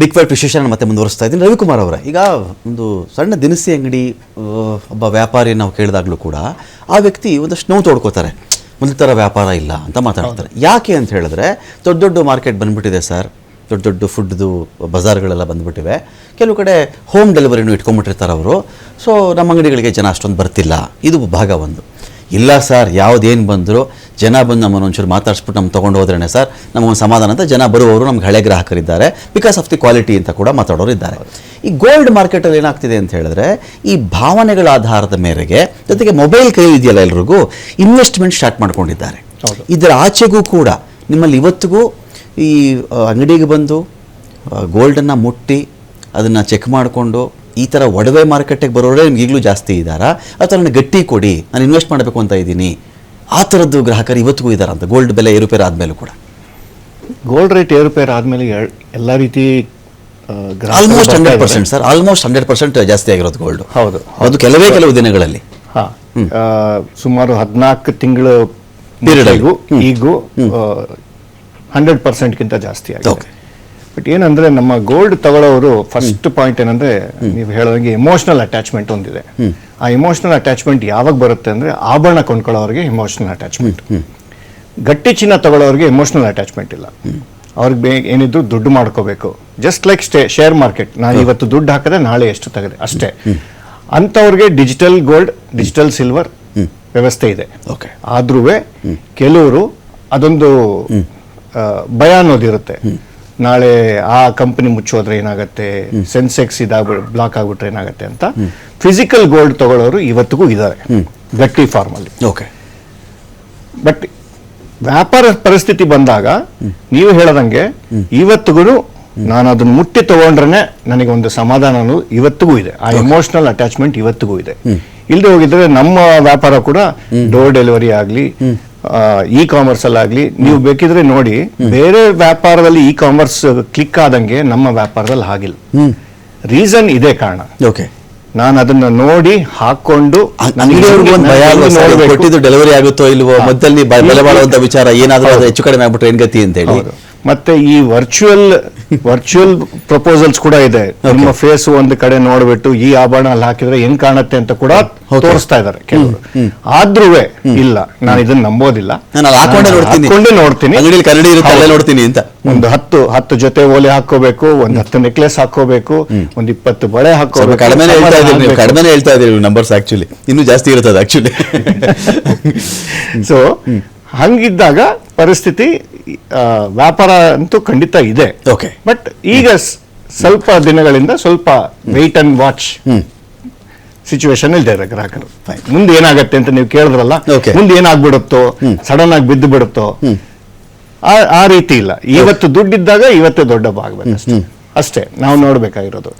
Big fight ವಿಶೇಷ ಮತ್ತೆ ಮುಂದುವರಿಸ್ತಾ ಇದ್ದೀನಿ. ರವಿಕುಮಾರ್ ಅವರೇ, ಈಗ ಒಂದು ಸಣ್ಣ ದಿನಸಿ ಅಂಗಡಿ ಒಬ್ಬ ವ್ಯಾಪಾರಿ ನಾವು ಕೇಳಿದಾಗಲೂ ಕೂಡ ಆ ವ್ಯಕ್ತಿ ಒಂದಷ್ಟು ನೋವು ತೋಡ್ಕೋತಾರೆ, ಮೊದಲ ಥರ ವ್ಯಾಪಾರ ಇಲ್ಲ ಅಂತ ಮಾತಾಡ್ತಾರೆ. ಯಾಕೆ ಅಂತ ಹೇಳಿದ್ರೆ ದೊಡ್ಡ ದೊಡ್ಡ ಮಾರ್ಕೆಟ್ ಬಂದುಬಿಟ್ಟಿದೆ ಸರ್, ದೊಡ್ಡ ದೊಡ್ಡ ಫುಡ್ದು ಬಜಾರ್ಗಳೆಲ್ಲ ಬಂದುಬಿಟ್ಟಿವೆ, ಕೆಲವು ಕಡೆ ಹೋಮ್ ಡೆಲಿವರಿನೂ ಇಟ್ಕೊಂಡ್ಬಿಟ್ಟಿರ್ತಾರೆ ಅವರು. ಸೊ ನಮ್ಮ ಅಂಗಡಿಗಳಿಗೆ ಜನ ಅಷ್ಟೊಂದು ಬರ್ತಿಲ್ಲ, ಇದು ಭಾಗ ಒಂದು. ಇಲ್ಲ ಸರ್, ಯಾವುದೇನು ಬಂದರೂ ಜನ ಬಂದು ನಮ್ಮನ್ನು ಒಂಚೂರು ಮಾತಾಡಿಸ್ಬಿಟ್ಟು ನಮ್ಗೆ ತೊಗೊಂಡು ಹೋದ್ರೇ ಸರ್ ನಮಗೊಂದು ಸಮಾಧಾನ ಅಂತ ಜನ ಬರುವವರು ನಮ್ಗೆ ಹಳೆ ಗ್ರಾಹಕರಿದ್ದಾರೆ, ಬಿಕಾಸ್ ಆಫ್ ದಿ ಕ್ವಾಲಿಟಿ ಅಂತ ಕೂಡ ಮಾತಾಡೋರು ಇದ್ದಾರೆ. ಈ ಗೋಲ್ಡ್ ಮಾರ್ಕೆಟಲ್ಲಿ ಏನಾಗ್ತಿದೆ ಅಂತ ಹೇಳಿದ್ರೆ, ಈ ಭಾವನೆಗಳ ಆಧಾರದ ಮೇರೆಗೆ ಜೊತೆಗೆ ಮೊಬೈಲ್ ಕೈ ಇದೆಯಲ್ಲ ಎಲ್ರಿಗೂ ಇನ್ವೆಸ್ಟ್ಮೆಂಟ್ ಸ್ಟಾರ್ಟ್ ಮಾಡ್ಕೊಂಡಿದ್ದಾರೆ. ಇದರ ಆಚೆಗೂ ಕೂಡ ನಿಮ್ಮಲ್ಲಿ ಇವತ್ತಿಗೂ ಈ ಅಂಗಡಿಗೆ ಬಂದು ಗೋಲ್ಡನ್ನು ಮುಟ್ಟಿ ಅದನ್ನು ಚೆಕ್ ಮಾಡಿಕೊಂಡು ಈ ಥರ ಒಡವೆ ಮಾರ್ಕೆಟಿಗೆ ಬರೋರೇ ನಿಮ್ಗೆ ಈಗಲೂ ಜಾಸ್ತಿ ಇದ್ದಾರಾ, ಅಥವಾ ನನಗೆ ಗಟ್ಟಿ ಕೊಡಿ ನಾನು ಇನ್ವೆಸ್ಟ್ ಮಾಡಬೇಕು ಅಂತ ಇದ್ದೀನಿ, ಆ ಥರದ್ದು ಗ್ರಾಹಕರು ಇವತ್ತಿಗೂ ಇದ್ದಾರೆ ಅಂತ? ಗೋಲ್ಡ್ ಬೆಲೆ ಏರುಪೇರು ಆದಮೇಲೂ ಕೂಡ, ಗೋಲ್ಡ್ ರೇಟ್ ಏರುಪೇರು ಆದಮೇಲೆ ಎಲ್ಲ ರೀತಿ ಆಲ್ಮೋಸ್ಟ್ 100% ಸರ್, ಆಲ್ಮೋಸ್ಟ್ 100% ಜಾಸ್ತಿ ಆಗಿರೋದು ಗೋಲ್ಡ್. ಹೌದು, ಅದು ಕೆಲವು ದಿನಗಳಲ್ಲಿ ಸುಮಾರು 14 ತಿಂಗಳು ಪೀರಿಯಡ್ಗೂ ಈಗೂ 100%ಗಿಂತ ಜಾಸ್ತಿ ಆಗಿದೆ. ಬಟ್ ಏನಂದ್ರೆ ನಮ್ಮ ಗೋಲ್ಡ್ ತಗೊಳ್ಳೋರು ಫಸ್ಟ್ ಪಾಯಿಂಟ್ ಏನಂದ್ರೆ, ನೀವು ಹೇಳೋದಂಗೆ ಎಮೋಷನಲ್ ಅಟ್ಯಾಚ್ಮೆಂಟ್ ಒಂದಿದೆ. ಆ ಎಮೋಷನಲ್ ಅಟ್ಯಾಚ್ಮೆಂಟ್ ಯಾವಾಗ ಬರುತ್ತೆ ಅಂದ್ರೆ ಆಭರಣ ಕೊಂಡ್ಕೊಳ್ಳೋರಿಗೆ ಎಮೋಷನಲ್ ಅಟ್ಯಾಚ್ಮೆಂಟ್. ಗಟ್ಟಿ ಚಿನ್ನ ತಗೊಳ್ಳೋರಿಗೆ ಎಮೋಷನಲ್ ಅಟ್ಯಾಚ್ಮೆಂಟ್ ಇಲ್ಲ. ಅವ್ರಿಗೆ ಏನಿದ್ರು ದುಡ್ಡು ಮಾಡ್ಕೋಬೇಕು, ಜಸ್ಟ್ ಲೈಕ್ ಶೇರ್ ಮಾರ್ಕೆಟ್, ನಾನು ಇವತ್ತು ದುಡ್ಡು ಹಾಕಿದ್ರೆ ನಾಳೆ ಎಷ್ಟು ತೆಗೆದೆ ಅಷ್ಟೇ. ಅಂಥವ್ರಿಗೆ ಡಿಜಿಟಲ್ ಗೋಲ್ಡ್, ಡಿಜಿಟಲ್ ಸಿಲ್ವರ್ ವ್ಯವಸ್ಥೆ ಇದೆ. ಆದ್ರೂ ಕೆಲವರು ಅದೊಂದು ಭಯ ಅನ್ನೋದಿರುತ್ತೆ, ನಾಳೆ ಆ ಕಂಪನಿ ಮುಚ್ಚೋದ್ರೆ ಏನಾಗುತ್ತೆ, ಸೆನ್ಸೆಕ್ಸ್ ಬ್ಲಾಕ್ ಆಗ್ಬಿಟ್ರೆ ಏನಾಗುತ್ತೆ ಅಂತ. ಫಿಸಿಕಲ್ ಗೋಲ್ಡ್ ತಗೊಳ್ಳೋರು ಇವತ್ತಿಗೂ ಇದ್ದಾರೆ ಗಟ್ಟಿ ಫಾರ್ಮ್ ಅಲ್ಲಿ. ಬಟ್ ವ್ಯಾಪಾರ ಪರಿಸ್ಥಿತಿ ಬಂದಾಗ ನೀವು ಹೇಳದಂಗೆ ಇವತ್ತಿಗೂ ನಾನು ಅದನ್ನ ಮುಟ್ಟಿ ತಗೊಂಡ್ರೆ ನನಗೆ ಒಂದು ಸಮಾಧಾನ ಅನ್ನೋದು ಇವತ್ತಿಗೂ ಇದೆ. ಆ ಎಮೋಷನಲ್ ಅಟ್ಯಾಚ್ಮೆಂಟ್ ಇವತ್ತಿಗೂ ಇದೆ. ಇಲ್ಲದೆ ಹೋಗಿದ್ರೆ ನಮ್ಮ ವ್ಯಾಪಾರ ಕೂಡ ಡೋರ್ ಡೆಲಿವರಿ ಆಗಲಿ, ಇ ಕಾಮರ್ಸ್ ಅಲ್ಲಾಗ್ಲಿ, ನೀವು ಬೇಕಿದ್ರೆ ನೋಡಿ, ಬೇರೆ ವ್ಯಾಪಾರದಲ್ಲಿ ಇ ಕಾಮರ್ಸ್ ಕ್ಲಿಕ್ ಆದಂಗೆ ನಮ್ಮ ವ್ಯಾಪಾರದಲ್ಲಿ ಆಗಿಲ್ಲ. ರೀಸನ್ ಇದೇ ಕಾರಣ. ನಾನು ಅದನ್ನ ನೋಡಿ ಹಾಕೊಂಡು ಡೆಲಿವರಿ ಆಗುತ್ತೋ ಇಲ್ವೋ, ಮಧ್ಯದಲ್ಲಿ ಬೆಲೆ ಬಾಳುವಂತ ವಿಚಾರ ಏನಾದ್ರೂ ಹೆಚ್ಚು ಕಡಿಮೆ ಆಗ್ಬಿಟ್ರೆ ಏನ್ ಗತಿ ಅಂತ ಹೇಳಿ. ಮತ್ತೆ ಈ ವರ್ಚುವಲ್ ಪ್ರಪೋಸಲ್ಸ್ ಕೂಡ ಇದೆ. ನಿಮ್ಮ ಫೇಸ್ ಒಂದು ಕಡೆ ನೋಡ್ಬಿಟ್ಟು ಈ ಆಭರಣ ಅಲ್ಲಿ ಹಾಕಿದ್ರೆ ಹೆಂಗ್ ಕಾಣುತ್ತೆ ಅಂತ ಕೂಡ ತೋರಿಸ್ತಾ ಇದಾರೆ ಕೆಲವರು. ಆದ್ರೂ ಇಲ್ಲ, ನಾನು ಇದನ್ನ ನಂಬೋದಿಲ್ಲ, ಹಾಕೊಂಡೇ ನೋಡ್ತೀನಿ, ನೋಡ್ತೀನಿ ಅಂತ. ಒಂದು 10 ಜೊತೆ ಓಲೆ ಹಾಕೋಬೇಕು, ಒಂದು 10 ನೆಕ್ಲೆಸ್ ಹಾಕೋಬೇಕು, ಒಂದು 20 ಬಳೆ ಹಾಕೋಬೇಕು. ಕಡಿಮೆ ಹೇಳ್ತಾ ಇದೀವಿ ನಂಬರ್ಸ್, ಆಕ್ಚುಲಿ ಇನ್ನೂ ಜಾಸ್ತಿ ಇರ್ತದೆ ಆಕ್ಚುಲಿ. ಸೊ ಹಂಗಿದ್ದಾಗ ಪರಿಸ್ಥಿತಿ ವ್ಯಾಪಾರ ಅಂತೂ ಖಂಡಿತ ಇದೆ. ಬಟ್ ಈಗ ಸ್ವಲ್ಪ ದಿನಗಳಿಂದ ಸ್ವಲ್ಪ ವೆಯ್ಟ್ ಅಂಡ್ ವಾಚ್ ಸಿಚುವೇಶನ್ ಇದ್ದಾರೆ ಗ್ರಾಹಕರು. ಮುಂದೆ ಏನಾಗತ್ತೆ ಅಂತ ನೀವು ಕೇಳಿದ್ರಲ್ಲ, ಮುಂದೆ ಏನಾಗ್ಬಿಡುತ್ತೋ, ಸಡನ್ ಆಗಿ ಬಿದ್ದು ಬಿಡುತ್ತೋ, ಆ ರೀತಿ ಇಲ್ಲ. ಇವತ್ತು ದುಡ್ಡಿದ್ದಾಗ ಇವತ್ತೇ ದೊಡ್ಡ ಭಾಗ ಅಷ್ಟೇ ನಾವು ನೋಡ್ಬೇಕಾಗಿರೋದು.